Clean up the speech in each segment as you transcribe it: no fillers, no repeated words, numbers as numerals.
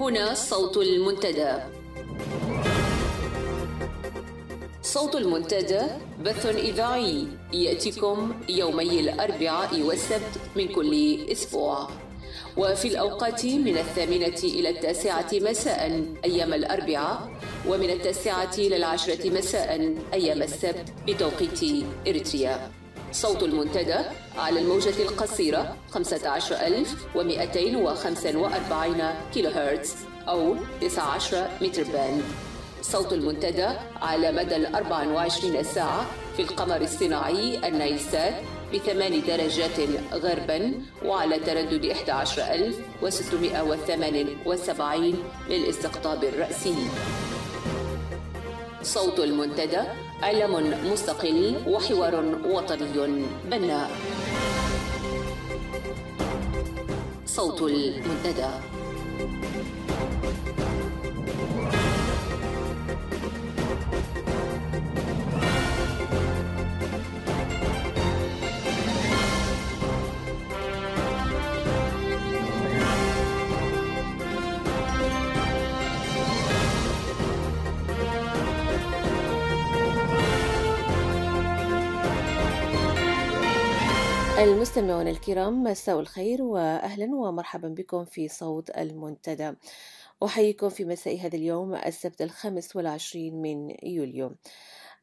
هنا صوت المنتدى. صوت المنتدى بث إذاعي يأتيكم يومي الأربعاء والسبت من كل أسبوع، وفي الأوقات من 8 إلى 9 مساء أيام الأربعاء، ومن 9 إلى 10 مساء أيام السبت بتوقيت إريتريا. صوت المنتدى على الموجة القصيرة 15245 كيلو هرتز أو 19 متر باند. صوت المنتدى على مدى 24 ساعة في القمر الصناعي النايلسات ب8 درجات غربا، وعلى تردد 11678 للاستقطاب الرأسي. صوت المنتدى علم مستقل وحوار وطني بناء. صوت المنتدى. المستمعون الكرام، مساء الخير وأهلا ومرحبا بكم في صوت المنتدى. أحييكم في مساء هذا اليوم السبت 25 من يوليو.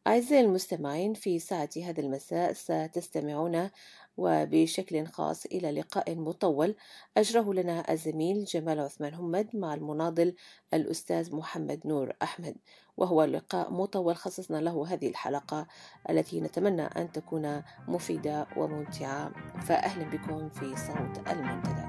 أعزائي المستمعين، في ساعة هذا المساء ستستمعون وبشكل خاص إلى لقاء مطول أجره لنا الزميل جمال عثمان همد مع المناضل الأستاذ محمد نور أحمد، وهو لقاء مطول خصصنا له هذه الحلقة التي نتمنى أن تكون مفيدة وممتعة. فأهلا بكم في صوت المنتدى.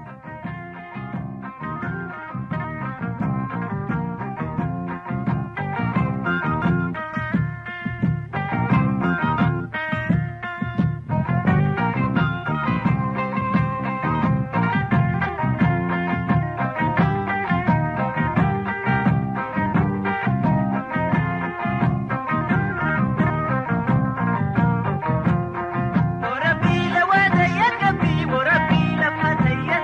وربي لو هيا قبي وربي لو هيا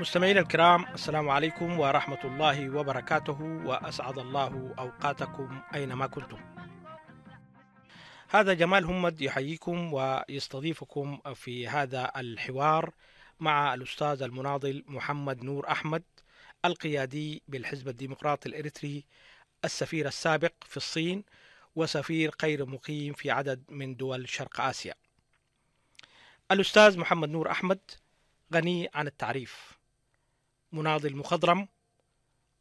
مستمعينا الكرام، السلام عليكم ورحمة الله وبركاته، وأسعد الله أوقاتكم أينما كنتم. هذا جمال همد يحييكم ويستضيفكم في هذا الحوار مع الأستاذ المناضل محمد نور أحمد، القيادي بالحزب الديمقراطي الإريتري، السفير السابق في الصين وسفير غير مقيم في عدد من دول شرق آسيا. الأستاذ محمد نور أحمد غني عن التعريف، مناضل مخضرم،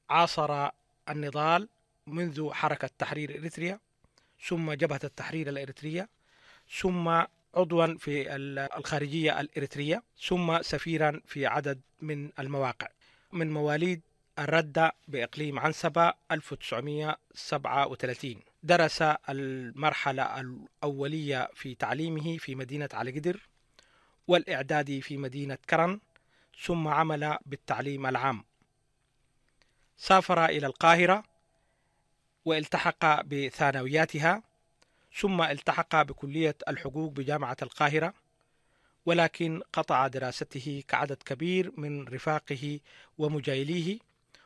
عاصر النضال منذ حركة تحرير إريتريا، ثم جبهة التحرير الإريترية، ثم عضوا في الخارجية الإريترية، ثم سفيرا في عدد من المواقع. من مواليد الردة بإقليم عنسبة 1937. درس المرحلة الأولية في تعليمه في مدينة علي قدر، والإعدادي في مدينة كرن، ثم عمل بالتعليم العام. سافر إلى القاهرة والتحق بثانوياتها، ثم التحق بكلية الحقوق بجامعة القاهرة، ولكن قطع دراسته كعدد كبير من رفاقه ومجايليه،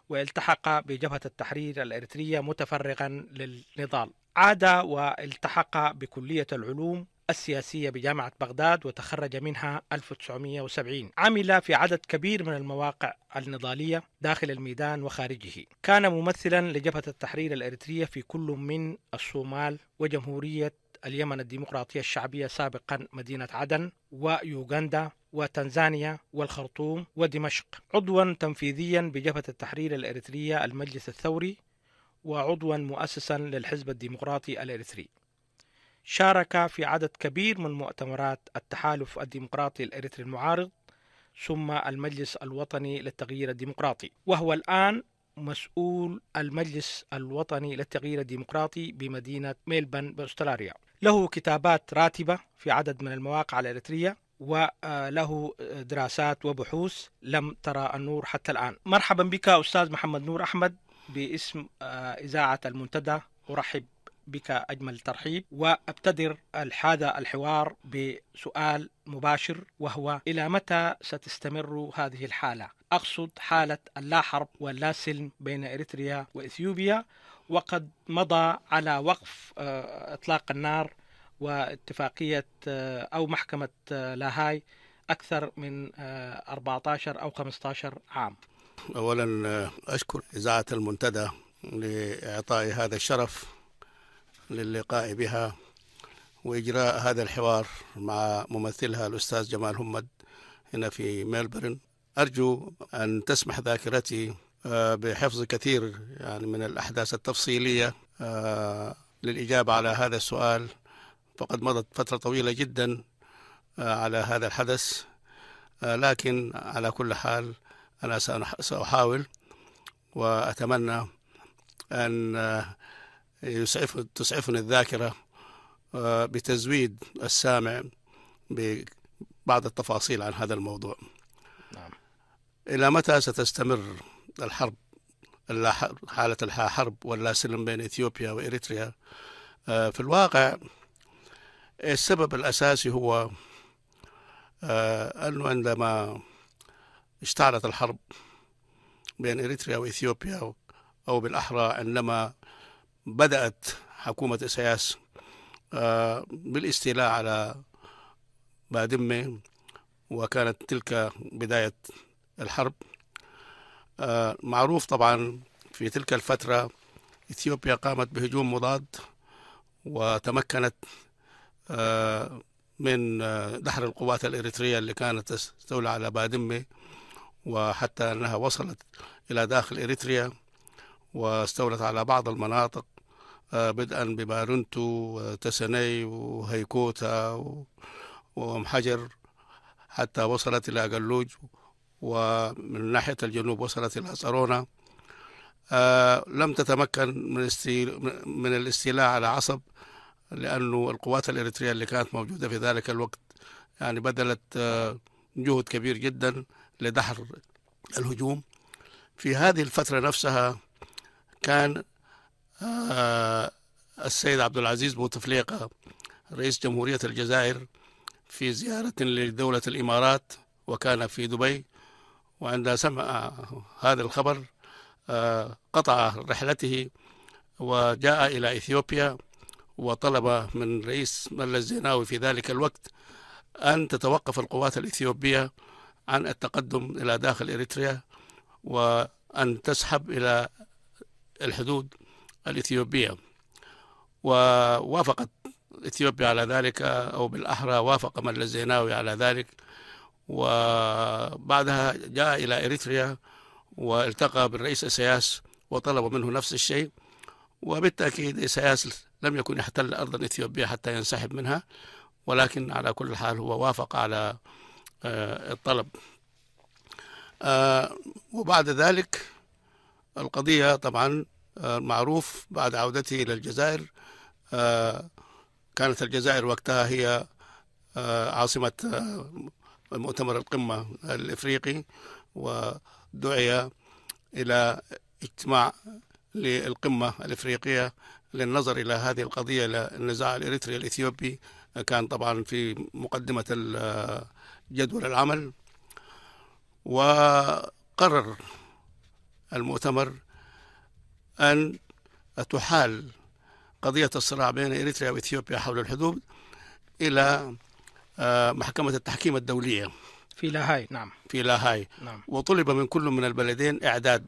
والتحق بجبهة التحرير الإريترية متفرغا للنضال. عاد والتحق بكلية العلوم السياسية بجامعة بغداد وتخرج منها 1970. عمل في عدد كبير من المواقع النضالية داخل الميدان وخارجه. كان ممثلا لجبهة التحرير الإريترية في كل من الصومال وجمهورية اليمن الديمقراطية الشعبية سابقا مدينة عدن ويوغندا وتنزانيا والخرطوم ودمشق. عضوا تنفيذيا بجبهة التحرير الإريترية المجلس الثوري، وعضوا مؤسسا للحزب الديمقراطي الإريتري. شارك في عدد كبير من مؤتمرات التحالف الديمقراطي الإريتري المعارض، ثم المجلس الوطني للتغيير الديمقراطي، وهو الآن مسؤول المجلس الوطني للتغيير الديمقراطي بمدينة ميلبورن بأستراليا. له كتابات راتبة في عدد من المواقع الإريترية، وله دراسات وبحوث لم ترى النور حتى الآن. مرحبا بك أستاذ محمد نور أحمد باسم إذاعة المنتدى. أرحب بك أجمل ترحيب، وأبتدر هذا الحوار بسؤال مباشر، وهو: إلى متى ستستمر هذه الحالة؟ أقصد حالة اللا حرب واللا سلم بين إريتريا وإثيوبيا، وقد مضى على وقف إطلاق النار واتفاقية أو محكمة لاهاي أكثر من 14 أو 15 عام. أولا أشكر إذاعة المنتدى لإعطاء هذا الشرف للقاء بها وإجراء هذا الحوار مع ممثلها الأستاذ جمال همد هنا في ميلبورن. أرجو أن تسمح ذاكرتي بحفظ كثير من الأحداث التفصيلية للإجابة على هذا السؤال، فقد مضت فترة طويلة جدا على هذا الحدث، لكن على كل حال أنا سأحاول، وأتمنى أن تسعفني الذاكرة بتزويد السامع ببعض التفاصيل عن هذا الموضوع. نعم. إلى متى ستستمر الحرب، حالة الحرب واللا سلم بين إثيوبيا وإريتريا؟ في الواقع السبب الأساسي هو أنه عندما اشتعلت الحرب بين إريتريا وإثيوبيا، أو بالأحرى عندما بدأت حكومة إسياس بالاستيلاء على بادمة، وكانت تلك بداية الحرب. معروف طبعا في تلك الفترة إثيوبيا قامت بهجوم مضاد، وتمكنت من دحر القوات الإريترية اللي كانت تستولى على بادمة، وحتى أنها وصلت إلى داخل إريتريا واستولت على بعض المناطق، بدءا ببارنتو وتسني وهيكوتا ومحجر، حتى وصلت إلى قلوج، ومن ناحية الجنوب وصلت إلى صارونا. لم تتمكن من الاستيلاء على عصب، لأنه القوات الإريترية اللي كانت موجودة في ذلك الوقت بذلت جهد كبير جدا لدحر الهجوم. في هذه الفترة نفسها كان السيد عبد العزيز بوتفليقة رئيس جمهورية الجزائر في زيارة لدولة الإمارات، وكان في دبي، وعندما سمع هذا الخبر قطع رحلته وجاء إلى إثيوبيا، وطلب من رئيس ملس زيناوي في ذلك الوقت أن تتوقف القوات الإثيوبية عن التقدم إلى داخل إريتريا، وأن تسحب إلى الحدود الإثيوبية. ووافقت إثيوبيا على ذلك، أو بالأحرى وافق ملس زيناوي على ذلك، وبعدها جاء إلى إريتريا والتقى بالرئيس إسياس وطلب منه نفس الشيء. وبالتأكيد إسياس لم يكن يحتل أرضا إثيوبية حتى ينسحب منها، ولكن على كل حال هو وافق على الطلب. وبعد ذلك القضية طبعا معروف، بعد عودته إلى الجزائر كانت الجزائر وقتها هي عاصمة مؤتمر القمة الإفريقي، ودعي إلى اجتماع للقمة الإفريقية للنظر إلى هذه القضية، إلى النزاع الإريتري الإثيوبي. كان طبعا في مقدمة جدول العمل، وقرر المؤتمر أن تحال قضية الصراع بين إريتريا وإثيوبيا حول الحدود إلى محكمة التحكيم الدولية في لاهاي. نعم، في لاهاي. نعم. وطلب من كل من البلدين إعداد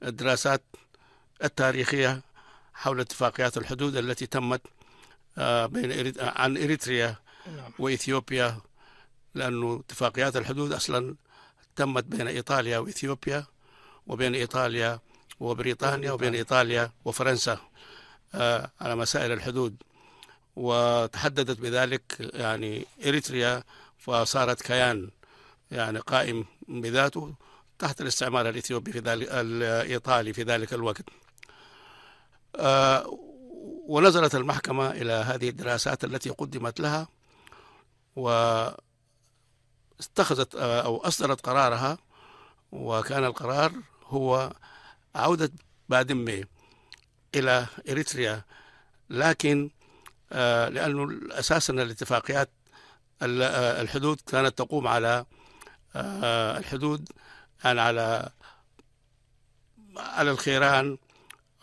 الدراسات التاريخية حول اتفاقيات الحدود التي تمت عن إريتريا وإثيوبيا، لأن اتفاقيات الحدود أصلا تمت بين إيطاليا وإثيوبيا، وبين إيطاليا وبريطانيا، وبين إيطاليا وفرنسا على مسائل الحدود. وتحددت بذلك يعني إريتريا، فصارت كيان يعني قائم بذاته تحت الاستعمار الإثيوبي في ذلك الإيطالي في ذلك الوقت. ونظرت المحكمة إلى هذه الدراسات التي قدمت لها، واتخذت أو أصدرت قرارها، وكان القرار هو عودة بادمي إلى إريتريا. لكن لأنه أساسا الاتفاقيات الحدود كانت تقوم على الحدود يعني على الخيران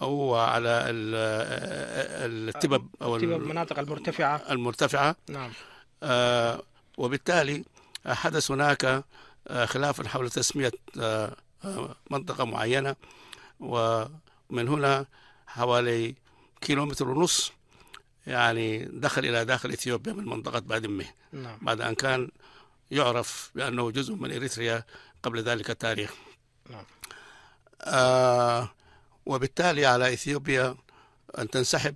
أو على التبب أو المناطق المرتفعة. نعم. وبالتالي حدث هناك خلاف حول تسمية منطقة معينة، ومن هنا حوالي 1.5 كيلومتر يعني دخل إلى داخل إثيوبيا من منطقة بادمي. نعم. بعد أن كان يعرف بأنه جزء من إريتريا قبل ذلك التاريخ. نعم. وبالتالي على إثيوبيا أن تنسحب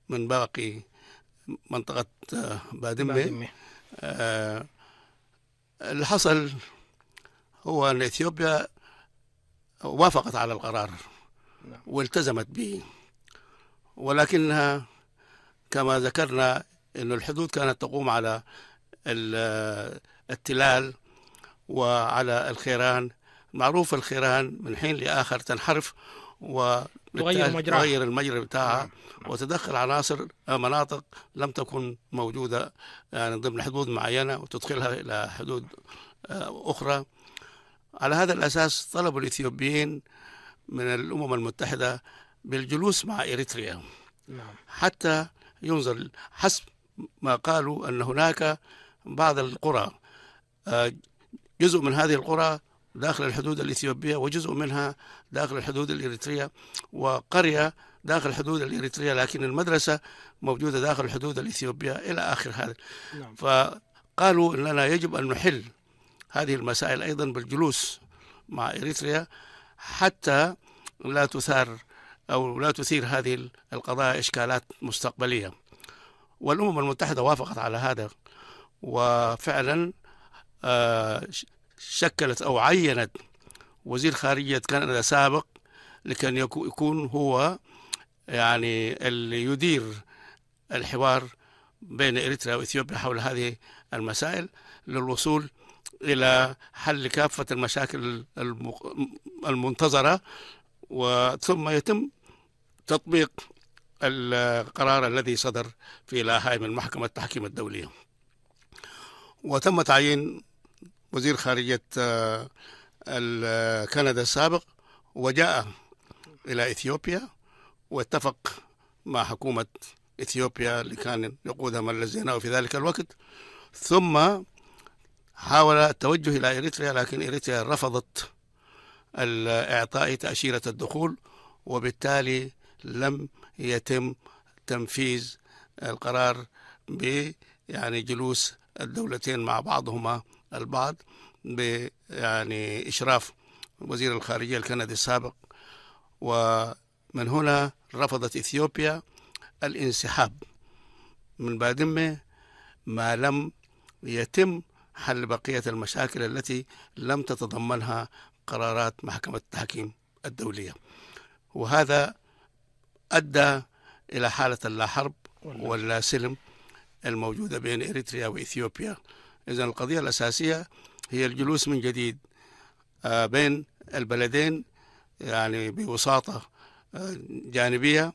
من باقي منطقة بادمي. اللي حصل هو أن إثيوبيا وافقت على القرار والتزمت به، ولكنها كما ذكرنا أن الحدود كانت تقوم على التلال وعلى الخيران. معروف الخيران من حين لآخر تنحرف وتغير المجرى بتاعها، وتدخل عناصر مناطق لم تكن موجودة يعني ضمن حدود معينة وتدخلها إلى حدود أخرى. على هذا الأساس طلبوا الإثيوبيين من الأمم المتحدة بالجلوس مع إريتريا حتى ينظر، حسب ما قالوا أن هناك بعض القرى، جزء من هذه القرى داخل الحدود الإثيوبية وجزء منها داخل الحدود الإريترية، وقرية داخل الحدود الإريترية لكن المدرسة موجودة داخل الحدود الإثيوبية إلى آخر هذا. فقالوا أننا يجب أن نحل هذه المسائل أيضا بالجلوس مع إريتريا حتى لا تثار أو لا تثير هذه القضايا إشكالات مستقبلية. والأمم المتحدة وافقت على هذا، وفعلا شكلت أو عينت وزير خارجية كندا سابق لكي يكون هو يعني اللي يدير الحوار بين إريتريا وإثيوبيا حول هذه المسائل للوصول إلى حل كافة المشاكل المنتظرة، وثم يتم تطبيق القرار الذي صدر في لاهاي من محكمة التحكيم الدولية. وتم تعيين وزير خارجية كندا السابق وجاء إلى إثيوبيا واتفق مع حكومة إثيوبيا اللي كان يقودها ملس زيناوي في ذلك الوقت، ثم حاول التوجه إلى إريتريا، لكن إريتريا رفضت إعطاء تأشيرة الدخول، وبالتالي لم يتم تنفيذ القرار يعني جلوس الدولتين مع بعضهما البعض يعني إشراف وزير الخارجية الكندي السابق. ومن هنا رفضت إثيوبيا الانسحاب من بادمة ما لم يتم حل بقية المشاكل التي لم تتضمنها قرارات محكمة التحكيم الدولية، وهذا أدى إلى حالة اللا حرب واللا سلم الموجودة بين إريتريا وإثيوبيا. إذن القضية الأساسية هي الجلوس من جديد بين البلدين، يعني بوساطة جانبية،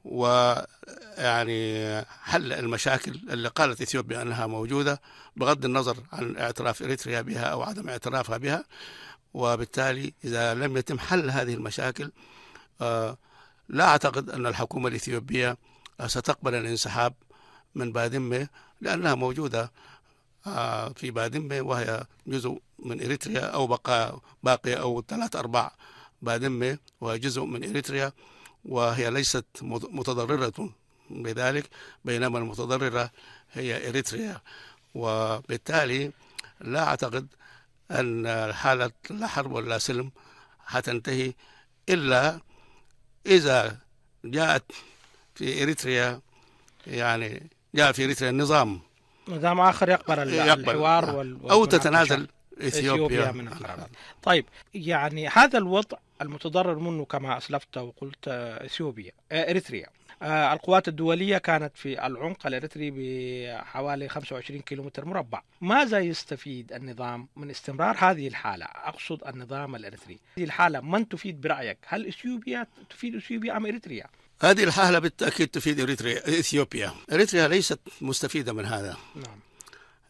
ويعني حل المشاكل اللي قالت إثيوبيا أنها موجودة بغض النظر عن اعتراف إريتريا بها أو عدم اعترافها بها. وبالتالي إذا لم يتم حل هذه المشاكل لا أعتقد أن الحكومة الإثيوبية ستقبل الانسحاب من بادمة، لأنها موجودة في بادمة وهي جزء من إريتريا، أو باقي أو 3/4 بادمة وهي جزء من إريتريا، وهي ليست متضررة بذلك، بينما المتضررة هي إريتريا. وبالتالي لا أعتقد أن حالة لا حرب ولا سلم حتنتهي إلا إذا جاءت في إريتريا، يعني جاء في إريتريا نظام آخر يقبل الحوار أو تتنازل إثيوبيا من القرار. طيب، يعني هذا الوضع المتضرر منه كما أسلفت وقلت إريتريا، القوات الدولية كانت في العمق الإريتري بحوالي 25 كيلومتر مربع. ماذا يستفيد النظام من استمرار هذه الحالة؟ أقصد النظام الإريتري، هذه الحالة من تفيد برأيك؟ هل إثيوبيا تفيد إثيوبيا أم إريتريا؟ هذه الحالة بالتأكيد تفيد إثيوبيا. إريتريا ليست مستفيدة من هذا، نعم،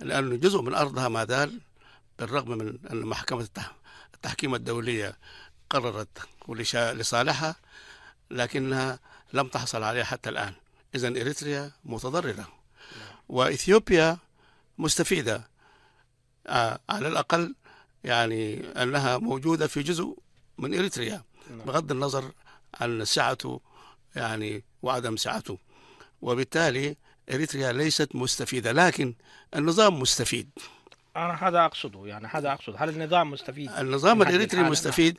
لأنه جزء من أرضها ما زال، بالرغم من أن محكمة التحكيم الدولية قررت لصالحها، لكنها لم تحصل عليها حتى الآن. إذن إريتريا متضررة وإثيوبيا مستفيدة، على الأقل يعني أنها موجودة في جزء من إريتريا بغض النظر عن سعته يعني وعدم سعته. وبالتالي إريتريا ليست مستفيدة، لكن النظام مستفيد. أنا هذا أقصده، يعني هذا أقصد، هل النظام مستفيد؟ النظام الإريتري مستفيد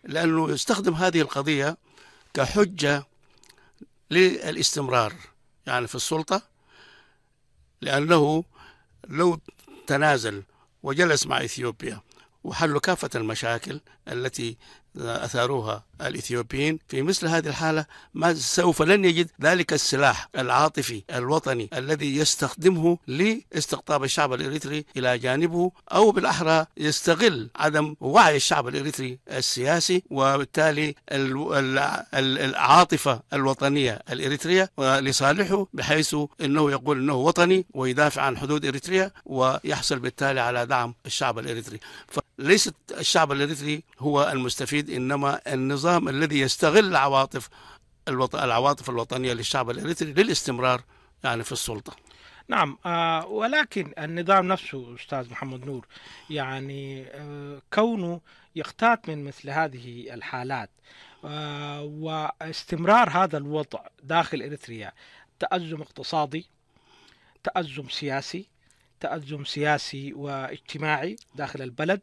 لأنه يستخدم هذه القضية كحجة للاستمرار يعني في السلطة، لأنه لو تنازل وجلس مع إثيوبيا وحلوا كافة المشاكل التي أثاروها الإثيوبيين في مثل هذه الحالة، ما سوف لن يجد ذلك السلاح العاطفي الوطني الذي يستخدمه لاستقطاب الشعب الإريتري إلى جانبه، أو بالأحرى يستغل عدم وعي الشعب الإريتري السياسي، وبالتالي العاطفة الوطنية الإريترية لصالحه، بحيث أنه يقول أنه وطني ويدافع عن حدود إريتريا، ويحصل بالتالي على دعم الشعب الإريتري. فليست الشعب الإريتري هو المستفيد، إنما النظام الذي يستغل العواطف الوطنية للشعب الإريتري للاستمرار يعني في السلطة. نعم، ولكن النظام نفسه أستاذ محمد نور، يعني كونه يختات من مثل هذه الحالات واستمرار هذا الوضع داخل إريتريا، تأزم اقتصادي، تأزم سياسي واجتماعي داخل البلد،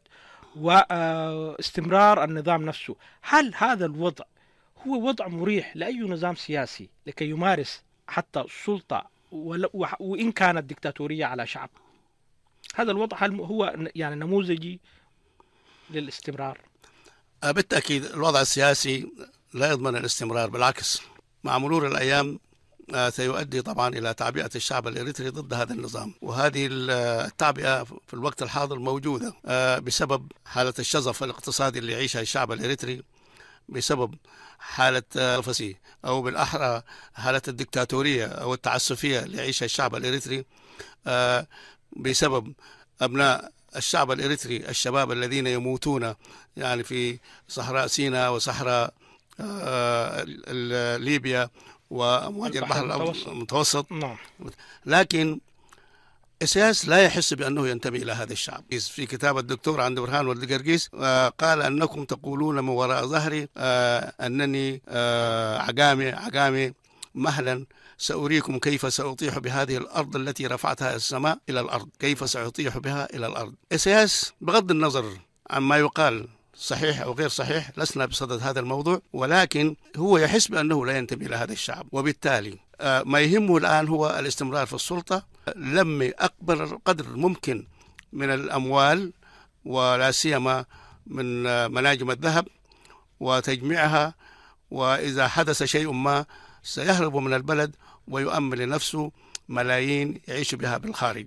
واستمرار النظام نفسه، هل هذا الوضع هو وضع مريح لأي نظام سياسي لكي يمارس حتى السلطة وإن كانت ديكتاتورية على شعب؟ هذا الوضع هل هو يعني نموذجي للاستمرار؟ بالتأكيد الوضع السياسي لا يضمن الاستمرار، بالعكس مع مرور الأيام سيؤدي طبعا إلى تعبئة الشعب الإريتري ضد هذا النظام، وهذه التعبئة في الوقت الحاضر موجودة بسبب حالة الشظف الاقتصادي اللي يعيشها الشعب الإريتري، بسبب حالة الفسي أو بالأحرى حالة الدكتاتورية أو التعسفية اللي يعيشها الشعب الإريتري، بسبب أبناء الشعب الإريتري، الشباب الذين يموتون يعني في صحراء سيناء وصحراء ليبيا وأمواج البحر المتوسط. نعم. لكن إسياس لا يحس بأنه ينتمي إلى هذا الشعب. في كتاب الدكتور عند برهان ولد قرقيس قال أنكم تقولون من وراء ظهري أنني عقامي مهلا سأريكم كيف سأطيح بهذه الأرض التي رفعتها السماء إلى الأرض، كيف سأطيح بها إلى الأرض. إسياس بغض النظر عما يقال صحيح أو غير صحيح، لسنا بصدد هذا الموضوع، ولكن هو يحس بأنه لا ينتمي إلى هذا الشعب، وبالتالي ما يهمه الآن هو الاستمرار في السلطة، لم أكبر قدر ممكن من الأموال ولا سيما من مناجم الذهب وتجميعها، وإذا حدث شيء ما سيهرب من البلد ويؤمن لنفسه ملايين يعيش بها بالخارج.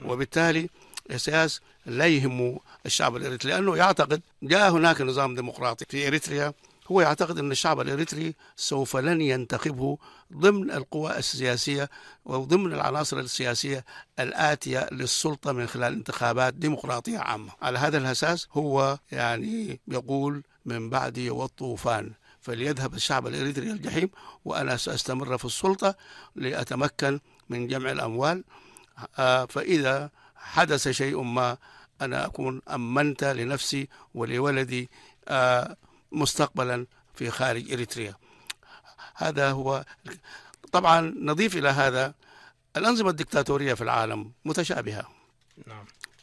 وبالتالي إسياس لا يهمه الشعب الإريتري، لأنه يعتقد جاء هناك نظام ديمقراطي في إريتريا، هو يعتقد أن الشعب الإريتري سوف لن ينتخبه ضمن القوى السياسية وضمن العناصر السياسية الآتية للسلطة من خلال انتخابات ديمقراطية عامة. على هذا الأساس هو يعني يقول من بعدي والطوفان، فليذهب الشعب الإريتري الجحيم وأنا سأستمر في السلطة لأتمكن من جمع الأموال، فإذا حدث شيء ما أنا أكون أمنت لنفسي ولولدي مستقبلا في خارج إريتريا. هذا هو. طبعا نضيف إلى هذا الأنظمة الدكتاتورية في العالم متشابهة،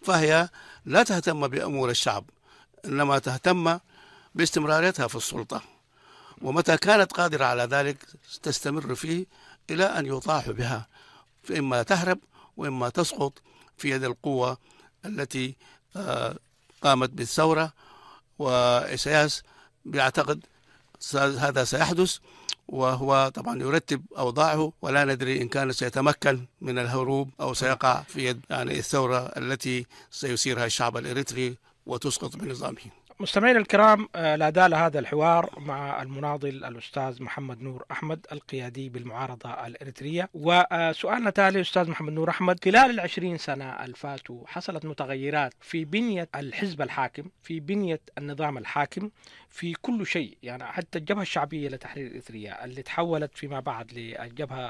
فهي لا تهتم بأمور الشعب، إنما تهتم باستمراريتها في السلطة، ومتى كانت قادرة على ذلك تستمر فيه إلى أن يطاح بها، فإما تهرب وإما تسقط في يد القوة التي قامت بالثورة. وإسياس بيعتقد هذا سيحدث، وهو طبعا يرتب أوضاعه، ولا ندري إن كان سيتمكن من الهروب أو سيقع في يد يعني الثورة التي سيثيرها الشعب الإريتري وتسقط بنظامه. مستمعينا الكرام، لا زال هذا الحوار مع المناضل الأستاذ محمد نور أحمد القيادي بالمعارضة الإريترية. وسؤالنا تالي أستاذ محمد نور أحمد، خلال ال20 سنة الفاتوا حصلت متغيرات في بنية الحزب الحاكم، في بنية النظام الحاكم، في كل شيء، يعني حتى الجبهة الشعبية لتحرير إريتريا اللي تحولت فيما بعد للجبهة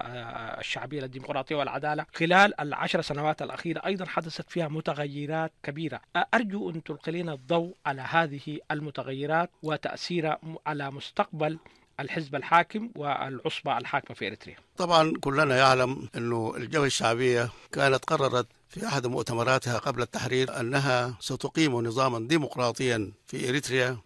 الشعبية للديمقراطية والعدالة، خلال ال10 سنوات الأخيرة أيضا حدثت فيها متغيرات كبيرة. أرجو أن تلقي لنا الضوء على هذه المتغيرات وتأثيرها على مستقبل الحزب الحاكم والعصبة الحاكمة في إريتريا. طبعا كلنا يعلم أنه الجبهة الشعبية كانت قررت في أحد مؤتمراتها قبل التحرير أنها ستقيم نظاما ديمقراطيا في إريتريا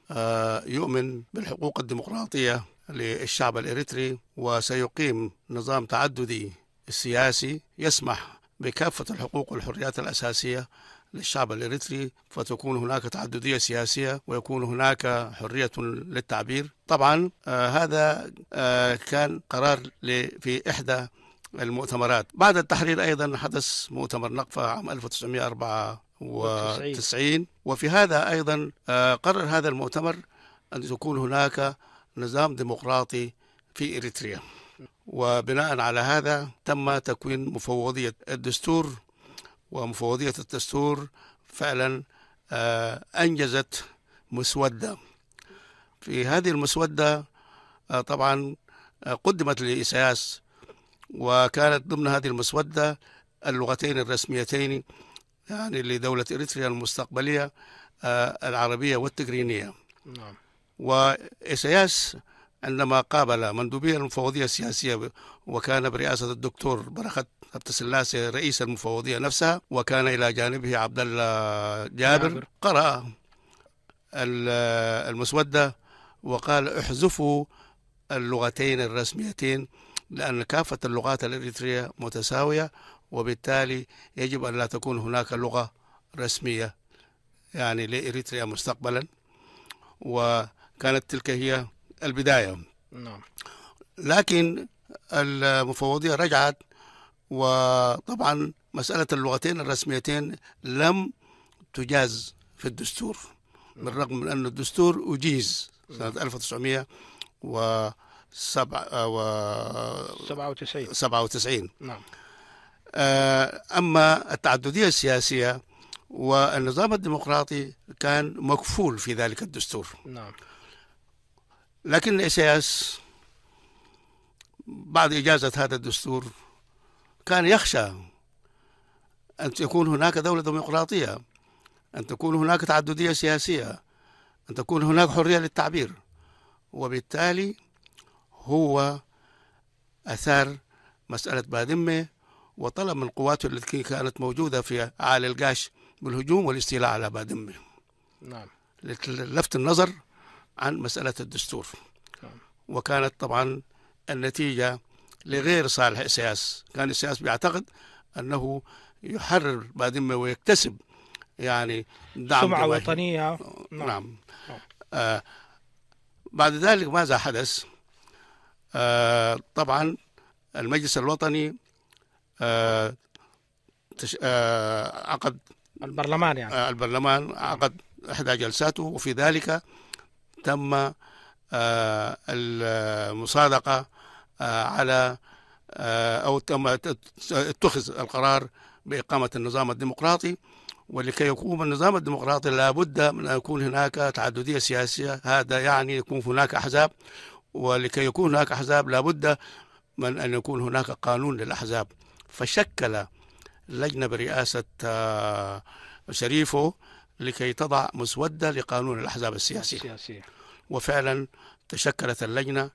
يؤمن بالحقوق الديمقراطية للشعب الإريتري، وسيقيم نظام تعددي سياسي يسمح بكافة الحقوق والحريات الأساسية للشعب الإريتري، فتكون هناك تعددية سياسية ويكون هناك حرية للتعبير. طبعا هذا كان قرار في إحدى المؤتمرات. بعد التحرير أيضا حدث مؤتمر نقفة عام 1994، وفي هذا أيضا قرر هذا المؤتمر أن تكون هناك نظام ديمقراطي في إريتريا، وبناء على هذا تم تكوين مفوضية الدستور، ومفوضية الدستور فعلا أنجزت مسودة. في هذه المسودة طبعا قدمت لإسياس، وكانت ضمن هذه المسودة اللغتين الرسميتين يعني لدولة إريتريا المستقبلية، العربية والتجرينية. وإسياس عندما قابل مندوبي المفوضية السياسية، وكان برئاسة الدكتور برخت عبدالسلاسي رئيس المفوضية نفسها، وكان إلى جانبه عبد الله جابر، قرأ المسودة وقال احذفوا اللغتين الرسميتين لأن كافة اللغات الإريترية متساوية، وبالتالي يجب أن لا تكون هناك لغة رسمية يعني لإريتريا مستقبلا. وكانت تلك هي البداية. لكن المفوضية رجعت، وطبعا مسألة اللغتين الرسميتين لم تجاز في الدستور، بالرغم من أن الدستور أجيز سنة 1997. نعم. أما التعددية السياسية والنظام الديمقراطي كان مكفول في ذلك الدستور. نعم. لكن إيساياس بعد إجازة هذا الدستور كان يخشى أن تكون هناك دولة ديمقراطية، أن تكون هناك تعددية سياسية، أن تكون هناك حرية للتعبير، وبالتالي هو أثار مسألة بادمة وطلب من قواته التي كانت موجودة في أعالي القاش بالهجوم والاستيلاء على بادمة. نعم. لفت النظر عن مسألة الدستور. نعم. وكانت طبعا النتيجة لغير صالح إسياس. كان إسياس بيعتقد أنه يحرر بادمة ويكتسب يعني دعم سمعة جماهيري. وطنية. نعم. نعم. بعد ذلك ماذا حدث؟ طبعا المجلس الوطني عقد البرلمان يعني البرلمان عقد إحدى جلساته، وفي ذلك تم المصادقة على أو تم اتخذ القرار بإقامة النظام الديمقراطي. ولكي يقوم النظام الديمقراطي لابد من أن يكون هناك تعددية سياسية، هذا يعني يكون هناك أحزاب، ولكي يكون هناك أحزاب لابد من أن يكون هناك قانون للأحزاب. فشكل لجنة برئاسة شريفه لكي تضع مسودة لقانون الأحزاب السياسية. وفعلا تشكلت اللجنة،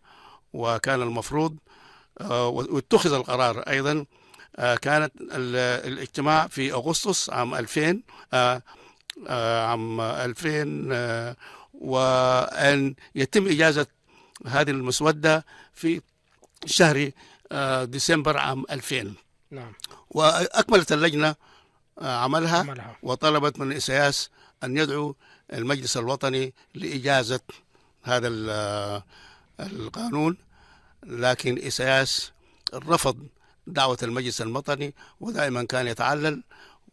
وكان المفروض واتخذ القرار أيضا. كانت الاجتماع في أغسطس عام 2000 وأن يتم إجازة هذه المسودة في شهر ديسمبر عام 2000. نعم. وأكملت اللجنة عملها وطلبت من إسياس أن يدعو المجلس الوطني لإجازة هذا القانون، لكن إسياس رفض دعوة المجلس الوطني، ودائما كان يتعلل.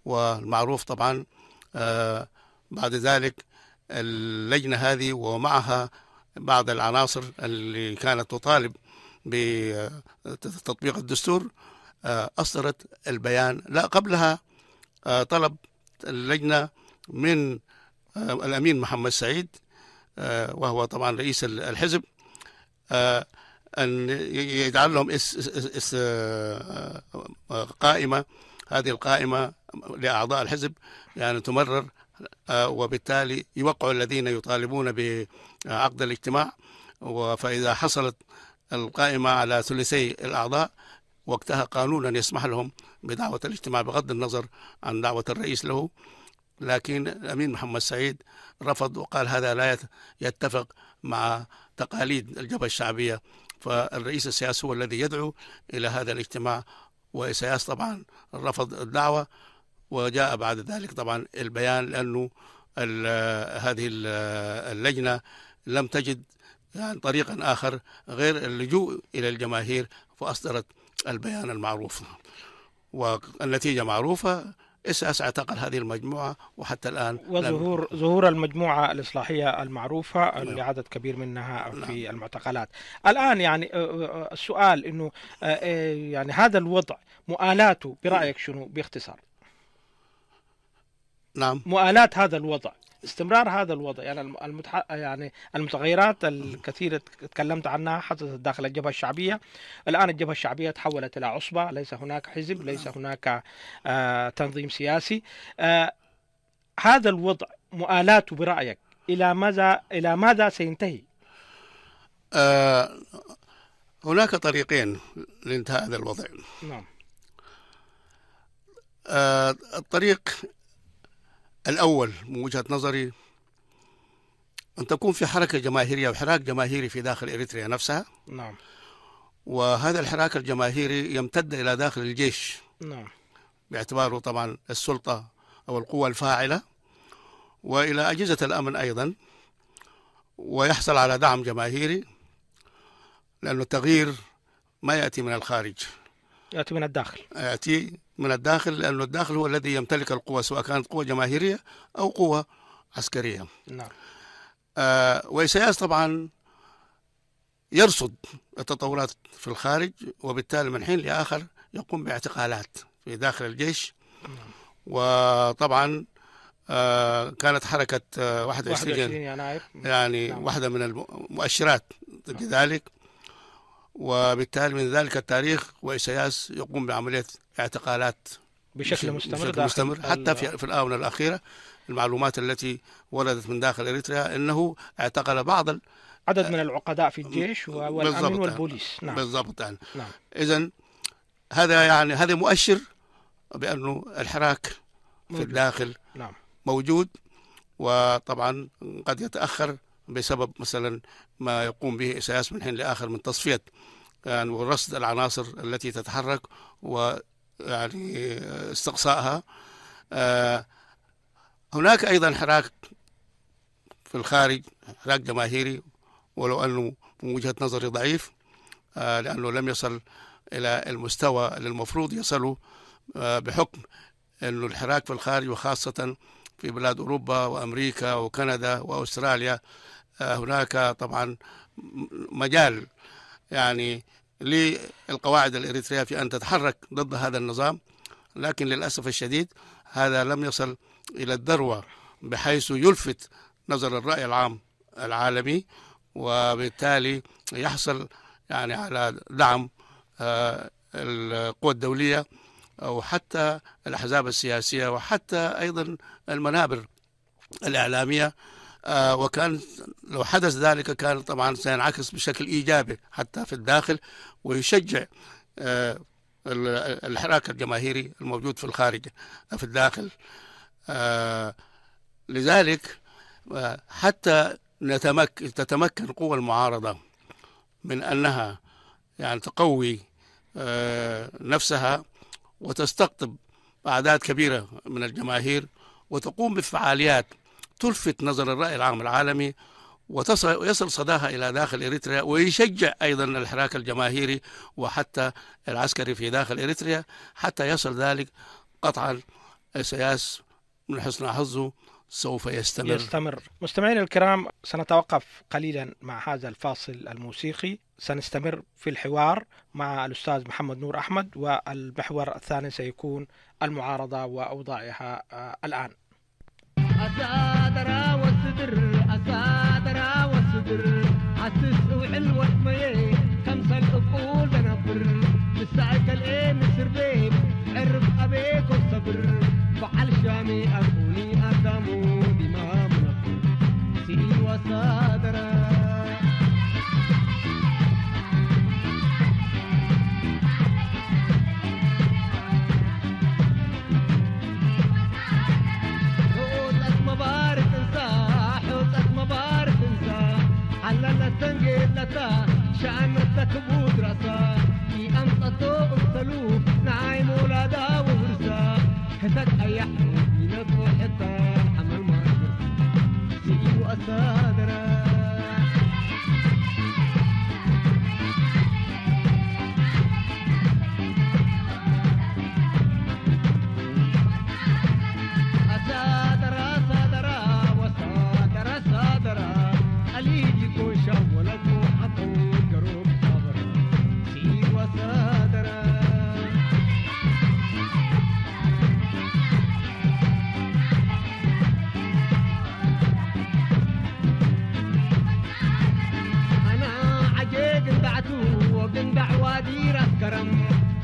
والمعروف طبعا بعد ذلك اللجنة هذه ومعها بعض العناصر اللي كانت تطالب بتطبيق الدستور أصدرت البيان. لا، قبلها طلب اللجنة من الأمين محمد سعيد وهو طبعا رئيس الحزب أن يجعل لهم قائمة، هذه القائمة لأعضاء الحزب يعني تمرر، وبالتالي يوقع الذين يطالبون بعقد الاجتماع. فإذا حصلت القائمة على ثلثي الأعضاء وقتها قانونا يسمح لهم بدعوة الاجتماع بغض النظر عن دعوة الرئيس له. لكن الأمين محمد سعيد رفض وقال هذا لا يتفق مع تقاليد الجبهة الشعبية، فالرئيس السياسي هو الذي يدعو إلى هذا الاجتماع. وإسياس طبعا رفض الدعوة، وجاء بعد ذلك طبعا البيان، لأنه هذه اللجنة لم تجد يعني طريقا آخر غير اللجوء إلى الجماهير، فأصدرت البيان المعروف. والنتيجة معروفة، إسياس اعتقل هذه المجموعة وحتى الآن وظهور المجموعة الإصلاحية المعروفة لعدد كبير منها في المعتقلات. الآن يعني السؤال إنه يعني هذا الوضع مؤالاته برأيك شنو باختصار؟ نعم. مؤالات هذا الوضع، استمرار هذا الوضع، يعني المتغيرات الكثيرة تكلمت عنها حدثت داخل الجبهة الشعبية. الآن الجبهة الشعبية تحولت إلى عصبة، ليس هناك حزب، ليس هناك تنظيم سياسي. هذا الوضع مؤالاته برأيك إلى ماذا سينتهي؟ هناك طريقين لانتهاء هذا الوضع. نعم. الطريق الأول من وجهة نظري أن تكون في حركة جماهيرية وحراك جماهيري في داخل إريتريا نفسها. نعم. وهذا الحراك الجماهيري يمتد إلى داخل الجيش. نعم. باعتباره طبعا السلطة أو القوة الفاعلة، وإلى أجهزة الأمن أيضا، ويحصل على دعم جماهيري، لأن التغيير ما يأتي من الخارج، يأتي من الداخل. يأتي من الداخل، لأن الداخل هو الذي يمتلك القوة، سواء كانت قوة جماهيرية أو قوة عسكرية. نعم. وإسياس طبعا يرصد التطورات في الخارج، وبالتالي من حين لآخر يقوم باعتقالات في داخل الجيش. نعم. وطبعا كانت حركة 21 يناير يعني نعم. واحدة من المؤشرات ضد ذلك، وبالتالي من ذلك التاريخ وإسياس يقوم بعملية اعتقالات بشكل مستمر بشكل مستمر حتى في الآونة الأخيرة. المعلومات التي وردت من داخل إريتريا أنه اعتقل بعض عدد من العقداء في الجيش والأمن والبوليس. نعم. بالضبط يعني. نعم. إذن هذا مؤشر بأنه الحراك في الداخل نعم. موجود، وطبعا قد يتأخر بسبب مثلا ما يقوم به إسياس من حين لآخر من تصفية يعني ورصد العناصر التي تتحرك ويعني استقصائها. هناك أيضا حراك في الخارج، حراك جماهيري، ولو أنه من وجهة نظري ضعيف لأنه لم يصل إلى المستوى اللي المفروض يصله بحكم أنه الحراك في الخارج وخاصة في بلاد أوروبا وأمريكا وكندا وأستراليا هناك طبعا مجال يعني للقواعد الإريترية في أن تتحرك ضد هذا النظام، لكن للأسف الشديد هذا لم يصل إلى الذروة بحيث يلفت نظر الرأي العام العالمي، وبالتالي يحصل يعني على دعم القوى الدولية أو حتى الأحزاب السياسية وحتى أيضا المنابر الإعلامية. وكان لو حدث ذلك كان طبعا سينعكس بشكل إيجابي حتى في الداخل، ويشجع الحراك الجماهيري الموجود في الخارج في الداخل. لذلك حتى تتمكن قوى المعارضة من أنها يعني تقوي نفسها وتستقطب أعداد كبيرة من الجماهير وتقوم بفعاليات تلفت نظر الرأي العام العالمي ويصل صداها إلى داخل إريتريا، ويشجع أيضا الحراك الجماهيري وحتى العسكري في داخل إريتريا حتى يصل ذلك. قطعا إسياس من حسن حظه سوف يستمر. مستمعينا الكرام، سنتوقف قليلا مع هذا الفاصل الموسيقي، سنستمر في الحوار مع الأستاذ محمد نور أحمد، والمحور الثاني سيكون المعارضة وأوضاعها الآن. أسادرا والصدر عسس وعلوة ميه خمسة الأقول بنبر بالساعة الإيم سربيب عرف أبيك والصبر فعل شامي أكوني أدمو بما منبر سي وصادرا شأنتك بودرسا في أنطتو أبسلو نايم ولادا وورسا حتك أيحو بينك حتى عمل ما سي وأسادرا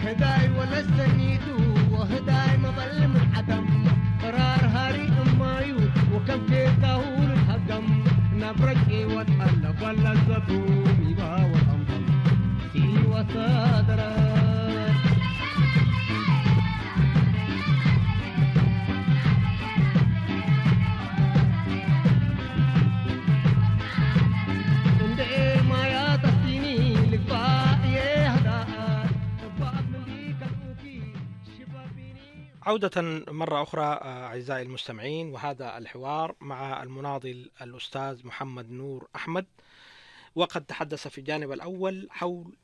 هداي ونستنيتو وهداي مظل من عدم قرار هاري أمايو وكم كيتاهول الحقم نبرك واتألف ولا الزبون يبا والأمضم سي وصادرا عودة مرة أخرى أعزائي المستمعين، وهذا الحوار مع المناضل الأستاذ محمد نور أحمد، وقد تحدث في الجانب الأول حول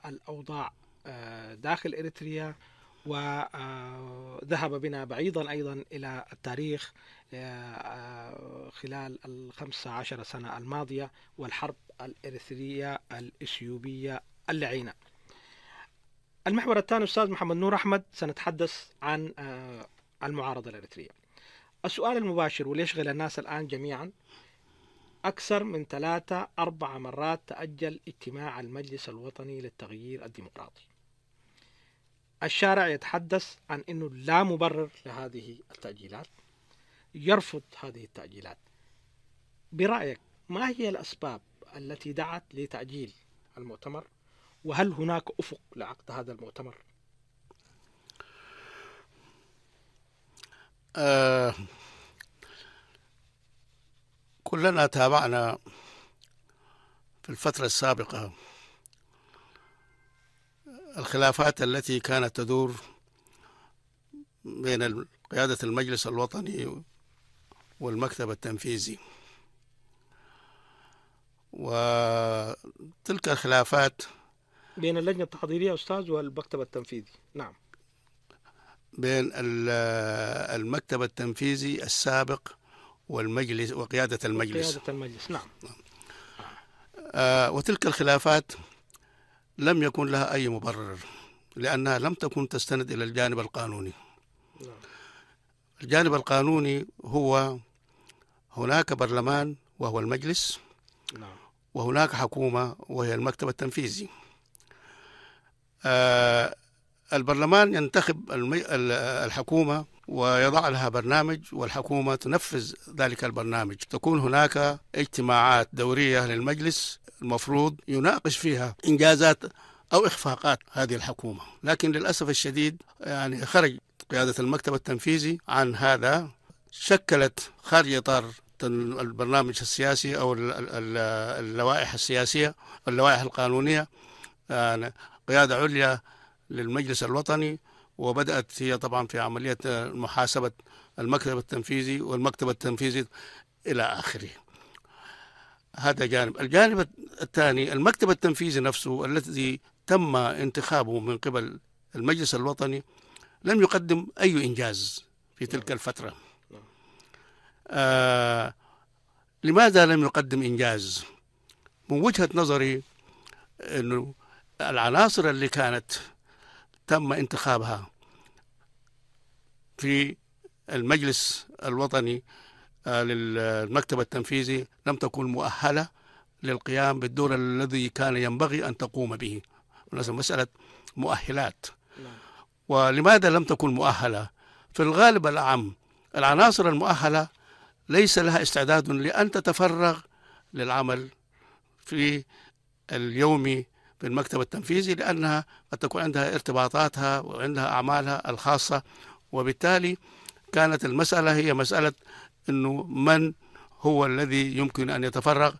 الأوضاع داخل إريتريا، وذهب بنا بعيدا أيضا إلى التاريخ خلال 15 سنة الماضية والحرب الإريترية الإثيوبية اللعينة. المحور الثاني أستاذ محمد نور أحمد سنتحدث عن المعارضة الإريترية. السؤال المباشر واللي يشغل الناس الآن جميعا: أكثر من 3-4 مرات تأجل اجتماع المجلس الوطني للتغيير الديمقراطي. الشارع يتحدث عن أنه لا مبرر لهذه التأجيلات، يرفض هذه التأجيلات. برأيك ما هي الأسباب التي دعت لتأجيل المؤتمر؟ وهل هناك أفق لعقد هذا المؤتمر؟ كلنا تابعنا في الفترة السابقة الخلافات التي كانت تدور بين قيادة المجلس الوطني والمكتب التنفيذي، وتلك الخلافات بين اللجنة التحضيرية أستاذ والمكتب التنفيذي. نعم، بين المكتب التنفيذي السابق والمجلس وقيادة المجلس. نعم. وتلك الخلافات لم يكن لها أي مبرر، لأنها لم تكن تستند إلى الجانب القانوني. نعم. الجانب القانوني هو هناك برلمان وهو المجلس، نعم، وهناك حكومة وهي المكتب التنفيذي. البرلمان ينتخب الحكومة ويضع لها برنامج، والحكومة تنفذ ذلك البرنامج. تكون هناك اجتماعات دورية للمجلس المفروض يناقش فيها إنجازات أو إخفاقات هذه الحكومة، لكن للأسف الشديد يعني خرج قيادة المكتب التنفيذي عن هذا، شكلت خارج إطار البرنامج السياسي أو اللوائح السياسية واللوائح القانونية يعني قيادة عليا للمجلس الوطني، وبدأت هي طبعا في عملية محاسبة المكتب التنفيذي والمكتب التنفيذي إلى آخره. هذا جانب. الجانب الثاني المكتب التنفيذي نفسه الذي تم انتخابه من قبل المجلس الوطني لم يقدم أي إنجاز في تلك الفترة. لماذا لم يقدم إنجاز؟ من وجهة نظري أنه العناصر اللي كانت تم انتخابها في المجلس الوطني للمكتب التنفيذي لم تكن مؤهلة للقيام بالدور الذي كان ينبغي أن تقوم به. مسألة مؤهلات. ولماذا لم تكن مؤهلة؟ في الغالب الأعم العناصر المؤهلة ليس لها استعداد لأن تتفرغ للعمل في اليومي في المكتب التنفيذي، لأنها قد تكون عندها ارتباطاتها وعندها أعمالها الخاصة، وبالتالي كانت المسألة هي مسألة أنه من هو الذي يمكن أن يتفرغ،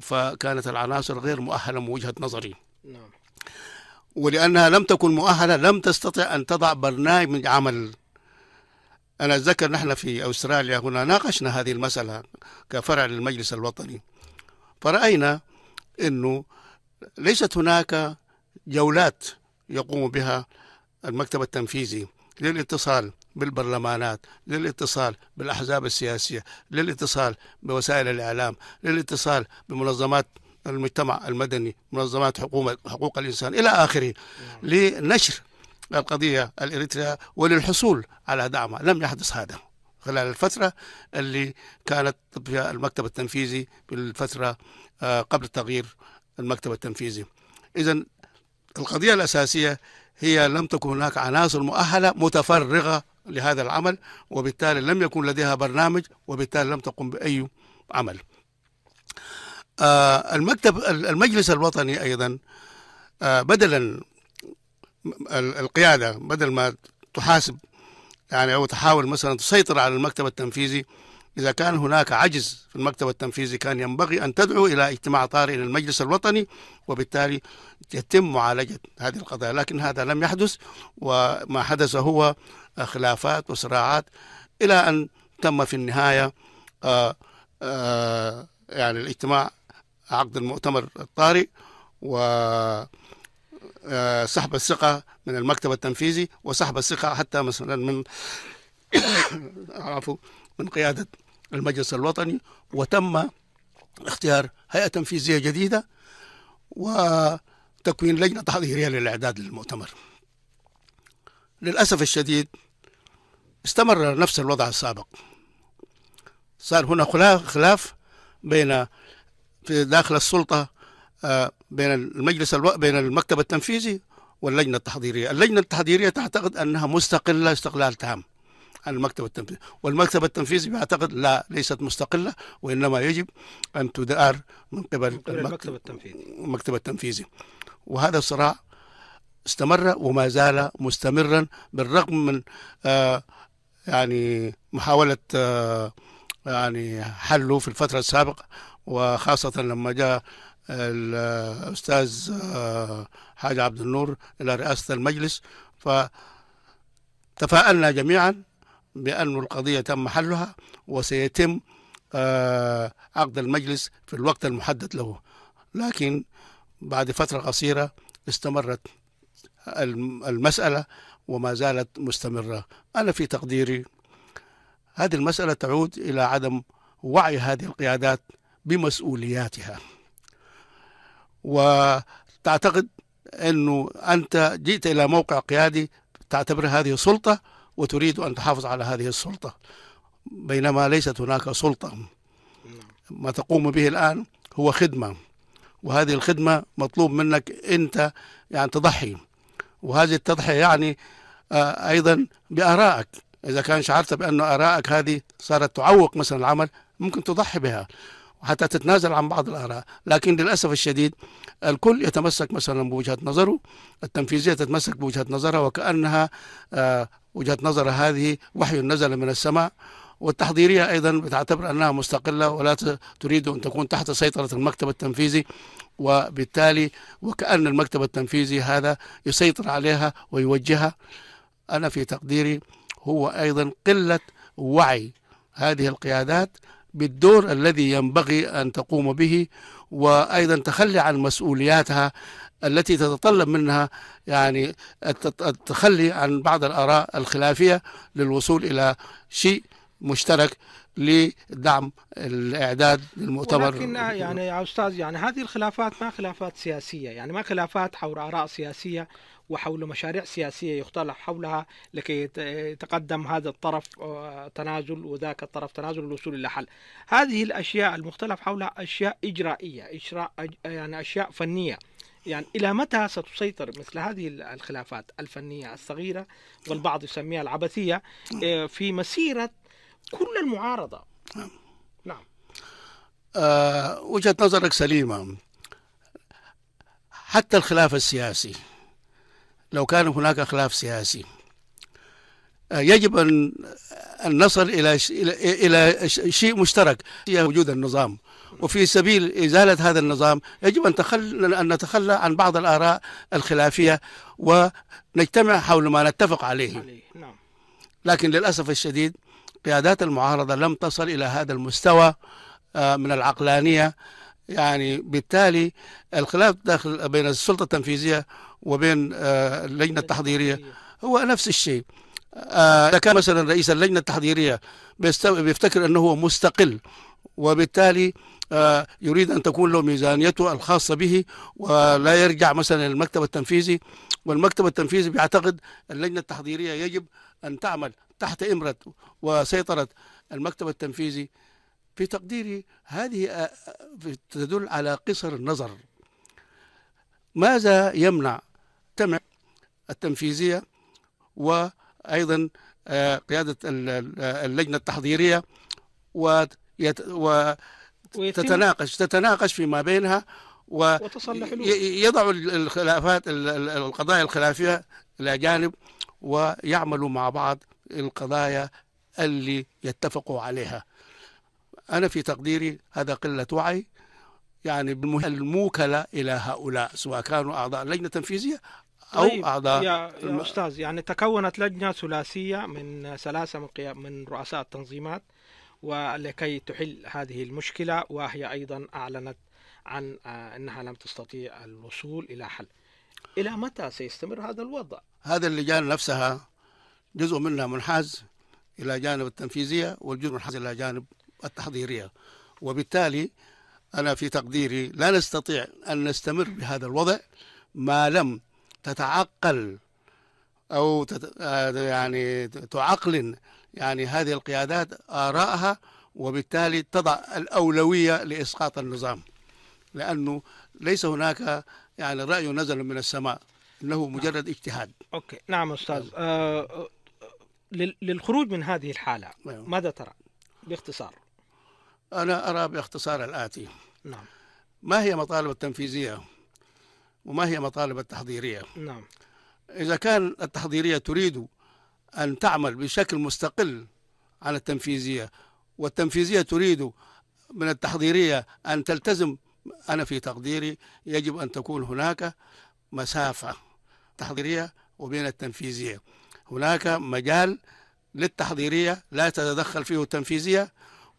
فكانت العناصر غير مؤهلة من وجهة نظري. ولأنها لم تكن مؤهلة لم تستطع أن تضع برنامج عمل. أنا أتذكر نحن في أستراليا هنا ناقشنا هذه المسألة كفرع للمجلس الوطني، فرأينا أنه ليست هناك جولات يقوم بها المكتب التنفيذي للاتصال بالبرلمانات، للاتصال بالأحزاب السياسية، للاتصال بوسائل الإعلام، للاتصال بمنظمات المجتمع المدني، منظمات حقوق الإنسان إلى آخره، لنشر القضية الإريتريا وللحصول على دعمها. لم يحدث هذا خلال الفترة اللي كانت فيها المكتب التنفيذي في الفترة قبل تغيير المكتب التنفيذي. إذن القضية الأساسية هي لم تكن هناك عناصر مؤهلة متفرغة لهذا العمل، وبالتالي لم يكن لديها برنامج، وبالتالي لم تقم بأي عمل. المجلس الوطني أيضا بدلا القيادة بدل ما تحاسب يعني أو تحاول مثلا تسيطر على المكتب التنفيذي، إذا كان هناك عجز في المكتب التنفيذي كان ينبغي أن تدعو إلى اجتماع طارئ للمجلس الوطني، وبالتالي يتم معالجة هذه القضايا، لكن هذا لم يحدث. وما حدث هو خلافات وصراعات إلى أن تم في النهاية يعني الاجتماع عقد المؤتمر الطارئ وسحب الثقة من المكتب التنفيذي، وسحب الثقة حتى مثلا من قيادة المجلس الوطني، وتم اختيار هيئة تنفيذية جديدة وتكوين لجنة تحضيرية للإعداد للمؤتمر. للأسف الشديد استمر نفس الوضع السابق، صار هنا خلاف بين في داخل السلطة، بين بين المكتب التنفيذي واللجنة التحضيرية. اللجنة التحضيرية تعتقد أنها مستقلة استقلال تام عن المكتب التنفيذي، والمكتب التنفيذي يعتقد لا، ليست مستقلة، وإنما يجب أن تدار من قبل المكتب التنفيذي. وهذا الصراع استمر وما زال مستمرا بالرغم من يعني محاولة يعني حله في الفترة السابقة، وخاصة لما جاء الأستاذ حاج عبد النور إلى رئاسة المجلس، فتفاءلنا جميعا بأن القضية تم حلها وسيتم عقد المجلس في الوقت المحدد له. لكن بعد فترة قصيرة استمرت المسألة وما زالت مستمرة. أنا في تقديري هذه المسألة تعود إلى عدم وعي هذه القيادات بمسؤولياتها، وتعتقد أنه أنت جئت إلى موقع قيادي تعتبر هذه سلطة وتريد أن تحافظ على هذه السلطة، بينما ليست هناك سلطة. ما تقوم به الآن هو خدمة، وهذه الخدمة مطلوب منك أنت يعني تضحي، وهذه التضحية يعني أيضا بآرائك. إذا كان شعرت بأن آرائك هذه صارت تعوق مثلا العمل ممكن تضحي بها وحتى تتنازل عن بعض الآراء. لكن للأسف الشديد الكل يتمسك مثلا بوجهة نظره، التنفيذية تتمسك بوجهة نظرها وكأنها وجهة نظر هذه وحي نزل من السماء، والتحضيرية أيضا بتعتبر أنها مستقلة ولا تريد أن تكون تحت سيطرة المكتب التنفيذي، وبالتالي وكأن المكتب التنفيذي هذا يسيطر عليها ويوجهها. أنا في تقديري هو أيضا قلة وعي هذه القيادات بالدور الذي ينبغي أن تقوم به، وأيضا تخلي عن مسؤولياتها التي تتطلب منها يعني التخلي عن بعض الآراء الخلافية للوصول إلى شيء مشترك لدعم الإعداد للمؤتمر. ولكن يعني يا أستاذ يعني هذه الخلافات ما خلافات سياسية، يعني ما خلافات حول آراء سياسية وحول مشاريع سياسية يختلف حولها لكي يتقدم هذا الطرف تنازل وذاك الطرف تنازل للوصول إلى حل. هذه الأشياء المختلف حولها أشياء إجرائية، يعني أشياء فنية. يعني إلى متى ستسيطر مثل هذه الخلافات الفنية الصغيرة والبعض يسميها العبثية في مسيرة كل المعارضة؟ نعم. وجهة نظرك سليمة. حتى الخلاف السياسي لو كان هناك خلاف سياسي يجب أن نصل إلى شيء مشترك هي وجود النظام، وفي سبيل إزالة هذا النظام يجب أن نتخلى عن بعض الآراء الخلافية ونجتمع حول ما نتفق عليه. لكن للأسف الشديد قيادات المعارضة لم تصل إلى هذا المستوى من العقلانية. يعني بالتالي الخلاف داخل بين السلطة التنفيذية وبين اللجنة التحضيرية هو نفس الشيء. إذا كان مثلا رئيس اللجنة التحضيرية بيفتكر أنه هو مستقل وبالتالي يريد أن تكون له ميزانيته الخاصة به ولا يرجع مثلا للمكتب التنفيذي، والمكتب التنفيذي بيعتقد اللجنة التحضيرية يجب أن تعمل تحت إمرة وسيطرة المكتب التنفيذي، في تقديري هذه تدل على قصر النظر. ماذا يمنع التنفيذية وأيضا قيادة اللجنة التحضيرية تتناقش فيما بينها ويضعوا القضايا الخلافية إلى جانب ويعملوا مع بعض القضايا اللي يتفقوا عليها؟ أنا في تقديري هذا قلة وعي يعني الموكلة إلى هؤلاء سواء كانوا أعضاء لجنة تنفيذية أو أعضاء يا أستاذ. يعني تكونت لجنة ثلاثية من 3 من رؤساء التنظيمات ولكي تحل هذه المشكلة، وهي أيضا أعلنت عن أنها لم تستطيع الوصول إلى حل. إلى متى سيستمر هذا الوضع؟ هذا اللجان نفسها جزء منها منحاز إلى جانب التنفيذية والجزء منحاز إلى جانب التحضيرية، وبالتالي أنا في تقديري لا نستطيع أن نستمر بهذا الوضع ما لم تتعقل أو يعني تعقلن يعني هذه القيادات آرائها وبالتالي تضع الأولوية لإسقاط النظام، لأنه ليس هناك يعني رأي نزل من السماء، إنه مجرد اجتهاد. أوكي، نعم أستاذ. للخروج من هذه الحالة ماذا ترى باختصار؟ أنا أرى باختصار الآتي. نعم. ما هي مطالب التنفيذية وما هي مطالب التحضيرية؟ نعم. إذا كان التحضيرية تريد أن تعمل بشكل مستقل عن التنفيذية، والتنفيذية تريد من التحضيرية أن تلتزم، أنا في تقديري يجب أن تكون هناك مسافة تحضيرية وبين التنفيذية. هناك مجال للتحضيرية لا تتدخل فيه التنفيذية،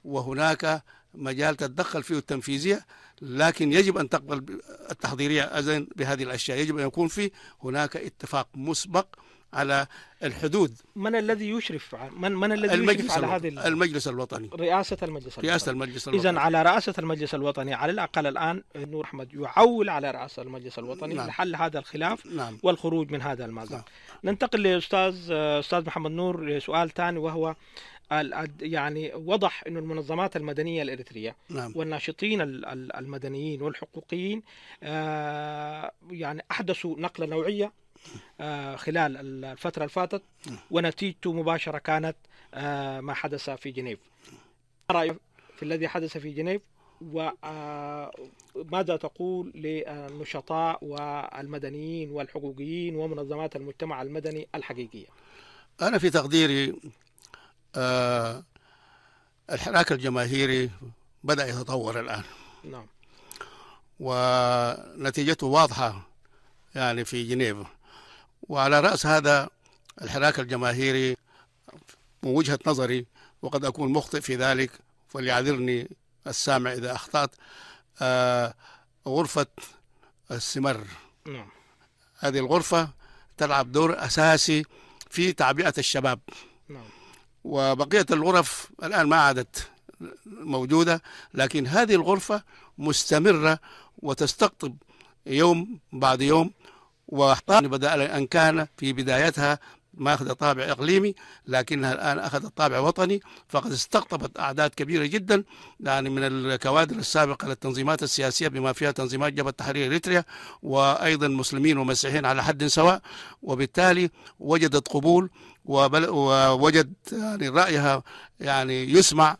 وهناك مجال تتدخل فيه التنفيذية، لكن يجب أن تقبل التحضيرية أذن بهذه الأشياء. يجب أن يكون في هناك اتفاق مسبق على الحدود. من الذي يشرف من الذي يشرف على هذه المجلس الوطني، رئاسة المجلس الوطني. رئاسة المجلس الوطني. إذن على رئاسة المجلس الوطني على الأقل الآن نور أحمد يعول على رئاسة المجلس الوطني نعم. لحل هذا الخلاف نعم. والخروج من هذا المأزق. نعم. ننتقل لأستاذ محمد نور سؤال ثاني، وهو يعني وضح أن المنظمات المدنية الإريترية نعم. والناشطين المدنيين والحقوقيين يعني أحدثوا نقلة نوعية خلال الفترة الفاتت، ونتيجته مباشرة كانت ما حدث في جنيف. ما رأيك في الذي حدث في جنيف، وماذا تقول للنشطاء والمدنيين والحقوقيين ومنظمات المجتمع المدني الحقيقية؟ أنا في تقديري الحراك الجماهيري بدأ يتطور الآن. نعم. ونتيجته واضحة يعني في جنيف. وعلى رأس هذا الحراك الجماهيري من وجهة نظري، وقد أكون مخطئ في ذلك فليعذرني السامع إذا أخطأت، غرفة السمر. نعم. هذه الغرفة تلعب دور أساسي في تعبئة الشباب. نعم. وبقية الغرف الآن ما عادت موجودة، لكن هذه الغرفة مستمرة وتستقطب يوم بعد يوم، بدأ أن كان في بدايتها ما أخذ طابع إقليمي، لكنها الآن أخذت طابع وطني، فقد استقطبت أعداد كبيرة جدا يعني من الكوادر السابقة للتنظيمات السياسية، بما فيها تنظيمات جبهة تحرير إريتريا، وأيضا مسلمين ومسيحيين على حد سواء. وبالتالي وجدت قبول ووجد يعني رأيها يعني يسمع.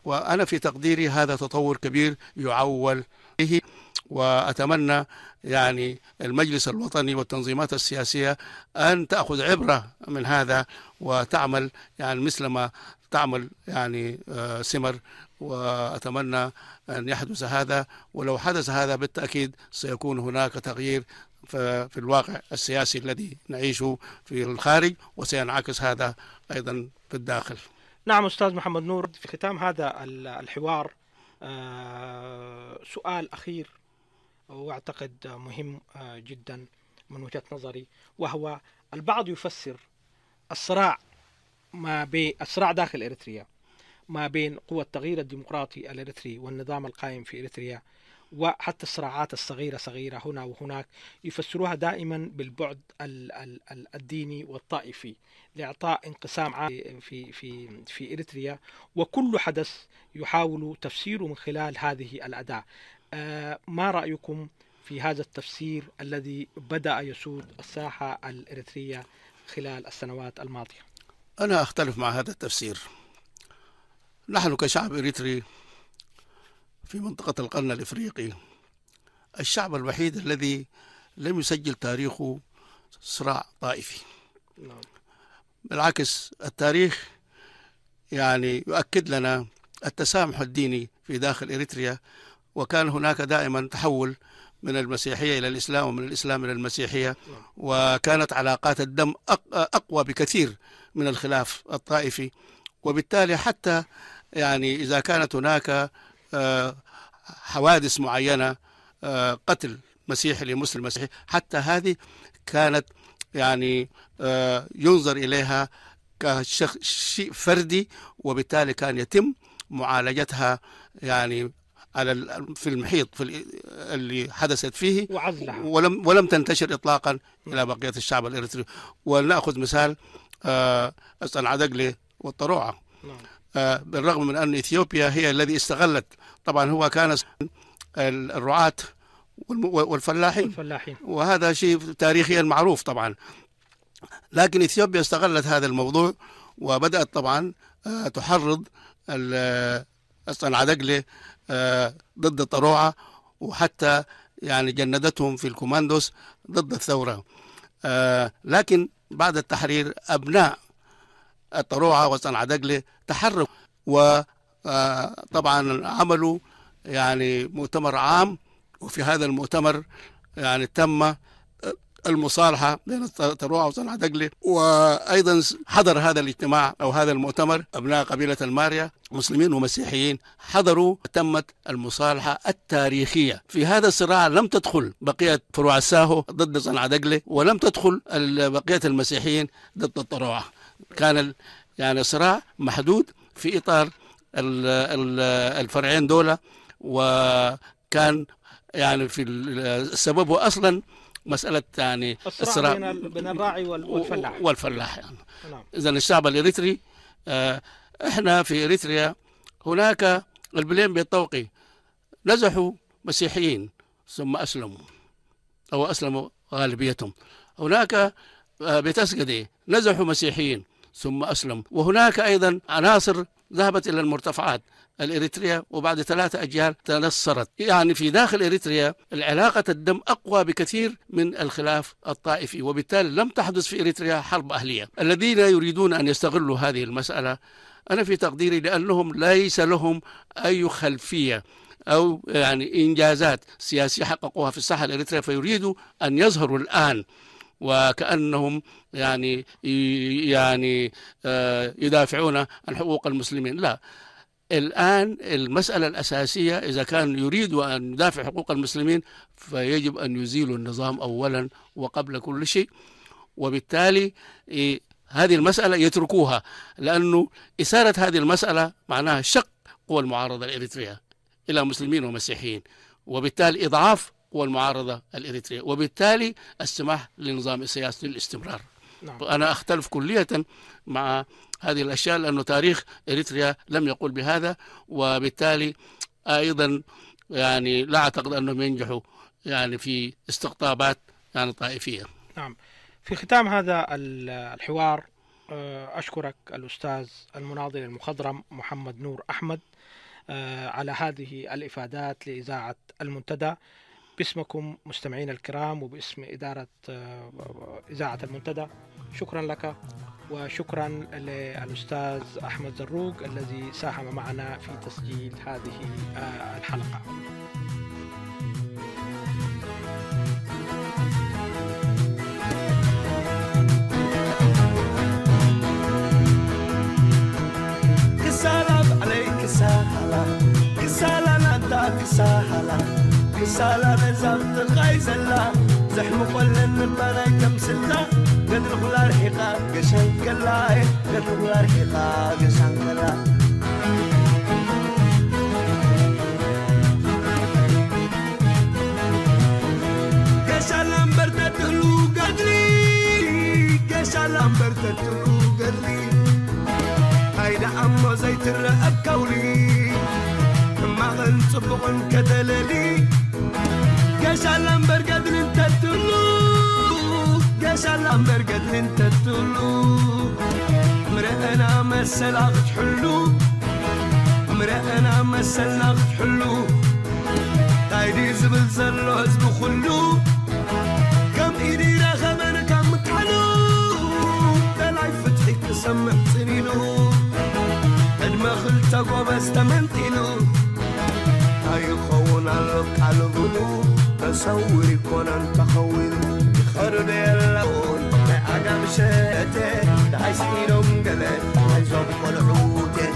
وأنا في تقديري هذا تطور كبير يعول به، وأتمنى يعني المجلس الوطني والتنظيمات السياسية أن تأخذ عبرة من هذا وتعمل يعني مثل ما تعمل يعني سمر. وأتمنى أن يحدث هذا، ولو حدث هذا بالتأكيد سيكون هناك تغيير في الواقع السياسي الذي نعيشه في الخارج، وسينعكس هذا أيضا في الداخل. نعم أستاذ محمد نور، في ختام هذا الحوار سؤال أخير وأعتقد مهم جدا من وجهة نظري، وهو البعض يفسر الصراع الصراع داخل إريتريا ما بين قوى التغيير الديمقراطي الإريتري والنظام القائم في إريتريا، وحتى الصراعات صغيرة هنا وهناك، يفسروها دائما بالبعد الديني والطائفي لإعطاء انقسام عام في إريتريا، وكل حدث يحاول تفسيره من خلال هذه الأداة. ما رأيكم في هذا التفسير الذي بدأ يسود الساحة الإريترية خلال السنوات الماضية؟ أنا أختلف مع هذا التفسير. نحن كشعب إريتري في منطقة القرن الإفريقي الشعب الوحيد الذي لم يسجل تاريخه صراع طائفي. بالعكس، التاريخ يعني يؤكد لنا التسامح الديني في داخل إريتريا، وكان هناك دائما تحول من المسيحية إلى الإسلام ومن الإسلام إلى المسيحية، وكانت علاقات الدم أقوى بكثير من الخلاف الطائفي. وبالتالي حتى يعني إذا كانت هناك حوادث معينة، قتل مسيحي لمسلم مسيحي، حتى هذه كانت يعني ينظر إليها كشيء فردي، وبالتالي كان يتم معالجتها يعني في المحيط اللي حدثت فيه وعزلها، ولم تنتشر إطلاقا إلى بقية الشعب الإريتري. ولنأخذ مثال العدقلة والطروعة. بالرغم من أن إثيوبيا هي الذي استغلت. طبعا هو كان الرعاة والفلاحين، وهذا شيء تاريخيا معروف طبعا، لكن إثيوبيا استغلت هذا الموضوع وبدأت طبعا تحرض الصنعدقلة ضد الطروعة، وحتى يعني جندتهم في الكوماندوس ضد الثورة. لكن بعد التحرير أبناء الطروعة والصنعدقلة تحركوا، وطبعا عملوا يعني مؤتمر عام، وفي هذا المؤتمر يعني تم المصالحة بين الطروعة وصنعدقلة. وأيضا حضر هذا الاجتماع أو هذا المؤتمر أبناء قبيلة الماريا مسلمين ومسيحيين، حضروا. تمت المصالحة التاريخية. في هذا الصراع لم تدخل بقية فروع الساهو ضد صنعدقلة، ولم تدخل بقية المسيحيين ضد الطروعة. كان يعني صراع محدود في إطار الفرعين دولة، وكان يعني في السبب أصلا مسألة يعني الصراع بين الراعي والفلاح يعني. إذن الشعب الإريتري، إحنا في إريتريا هناك البلين بالطوقي نزحوا مسيحيين ثم أسلموا أو أسلموا غالبيتهم. هناك بتسقدي نزحوا مسيحيين ثم أسلموا. وهناك أيضا عناصر ذهبت إلى المرتفعات الإريتريا وبعد 3 أجيال تنصرت. يعني في داخل إريتريا العلاقة الدم أقوى بكثير من الخلاف الطائفي، وبالتالي لم تحدث في إريتريا حرب أهلية. الذين يريدون أن يستغلوا هذه المسألة أنا في تقديري لأنهم ليس لهم أي خلفية أو يعني إنجازات سياسية حققوها في الساحة الإريترية، فيريدوا أن يظهروا الآن وكأنهم يعني يدافعون عن حقوق المسلمين. لا، الآن المسألة الأساسية إذا كان يريدوا أن يدافع حقوق المسلمين فيجب أن يزيلوا النظام أولا وقبل كل شيء، وبالتالي هذه المسألة يتركوها، لأنه إثارة هذه المسألة معناها شق قوى المعارضة الإريترية إلى مسلمين ومسيحيين، وبالتالي إضعاف قوى المعارضة الإريترية، وبالتالي السماح للنظام السياسي للاستمرار. أنا أختلف كلية مع هذه الأشياء، لأنه تاريخ إريتريا لم يقول بهذا، وبالتالي أيضا يعني لا أعتقد أنهم ينجحوا يعني في استقطابات يعني طائفية. نعم. في ختام هذا الحوار أشكرك الأستاذ المناضل المخضرم محمد نور أحمد على هذه الإفادات لإذاعة المنتدى. باسمكم مستمعين الكرام وباسم إدارة إذاعة المنتدى شكرا لك، وشكرا للأستاذ أحمد زروق الذي ساهم معنا في تسجيل هذه الحلقة. كسالة عليك كسالة نتا كسالة نزمت غايزلا زحم كل النبراي تمسلا قد الغلار حقا قشان كلاي قد الغلار حقا قشان كلا قشان برتتلو قدري قشان برتتلو قدري هيدا عمو زيت الرقب كولي مغن صبغن كدللي قشالام برقدن انت تلو قشالام برقدن انت تلو مرقنا مسل اغت حلو مرقنا مسل اغت حلو تايدي زبل زلو هزبو خلو كم ايدي رغبنا كم متحلو دلعي فتحي تسمع سنينو قدما خلتا قوبس تمنتينو هاي خون علق على الغنو تصور يكون انت خوينو يخرب اللون عقب شاتي دعيس ايدهم قلت عايزهم قلعوتي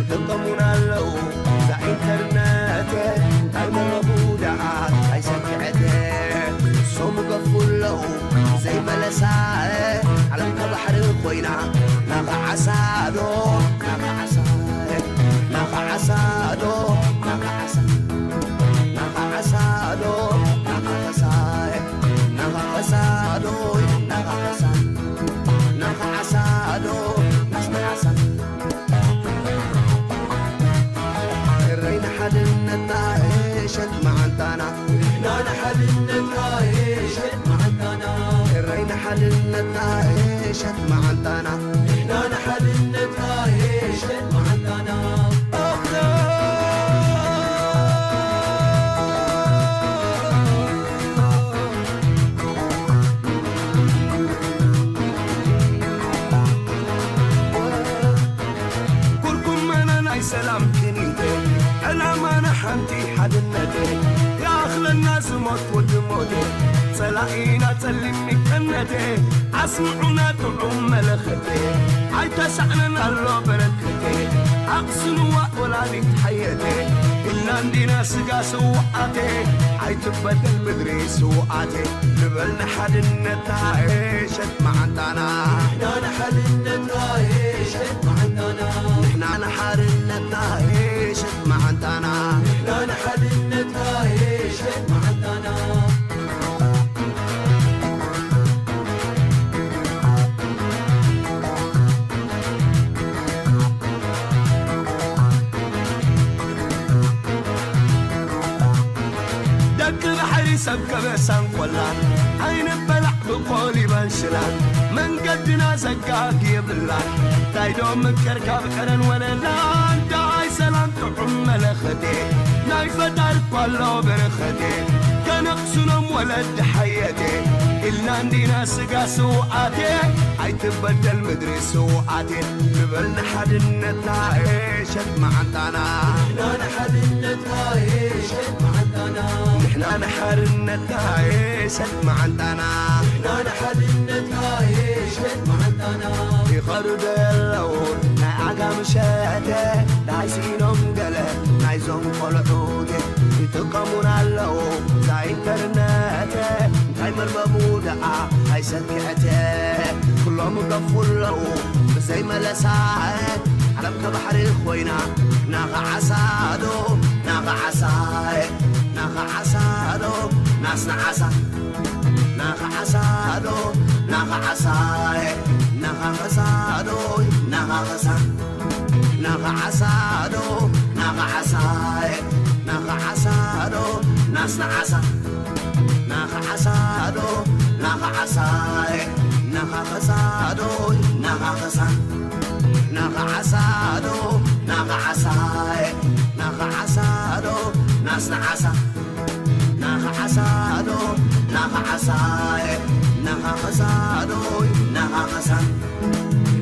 تضمون اللون دا انترناتي المربو دعات عايزك عدي صوم قفل له زي ما لساعي على بحر الخوينة ناقع عسادو ناقع عسادو ناقع عسادو ناقع عسادو ناقع عسادو ناقع عسادو ناقع عسادو ناقع عسادو ناقع عسادو ناقع عسادو حدنتنا عيشت معندنا نحن حدنتنا عيشت معندنا كلكم أنا سلام تنيتي أنا ما نحنتي حدنتي يا أخل الناس موت ودموتي سلاقينا تسلمني كنتي أسمعنا تعم ملختي عاي تسعنا الله بركتي أقسنوا ولادي تحيتي إلا عندنا سقا سوقاتي عاي تبدل مدري سوقاتي نبلنا حدنتنا عيشت معندنا نحن حدنتنا عيشت معندنا نحن حدنتنا عيشت معندنا نحن حدنتنا عيشت معندنا سبك بسان قلان عين بلع بقولي بنشلان من قدنا زقاق يبلان تايدوم مكركب حرن وللان داعي سلام تعم ملختي نايفة دارك والله برختي كنقصنم ولد حياتي إلا عندنا سقا سوقاتي عاي تبدل مدري سوقاتي نبلنا حدنتنا عيشت معندنا نحن حدنتنا عيشت معندنا نحن حرنتنا عيشت معندنا نحن حدنتنا عيشت معندنا في خرد اللون نعقا مشاته نعيسينهم قلب نعيزهم قلعودي يتقمون اللون زي انترنته تايمر بمودعة هاي سكعته كلهم قفوا له زي ما لساعد علم كبحر الخوينة ناغا عسادو ناغا عساي ناغا عسادو ناس نعسا ناغا عسادو ناغا عساي ناغا عسادو ناغا عسا ناغا عسادو ناغا عساي ناغا عسادو ناس نعسا ناغا عسادو ناغا عساي ناغا عسادو ناغا عسا ناغا عسادو ناغا عساي ناغا عسادو ناس نعسا ناغا عسادو ناغا عساي ناغا عسادو ناغا عسا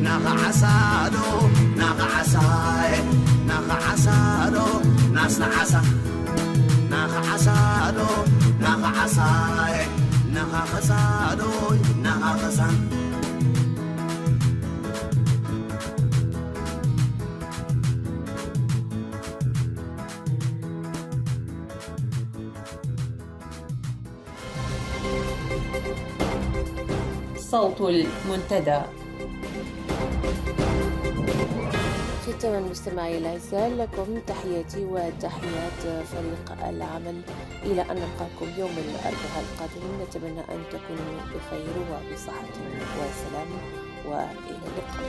ناغا عسادو ناغا عساي ناغا عسادو ناس نعسا ناغا عسادو ناغا عساي ناغا عسادو ناغا عسا صوت المنتدى. ختاما مستمعي الأعزاء لكم تحياتي وتحيات فريق العمل إلى أن نلقاكم يوم الأربعاء القادم. نتمنى أن تكونوا بخير وبصحة وسلام وإلى اللقاء.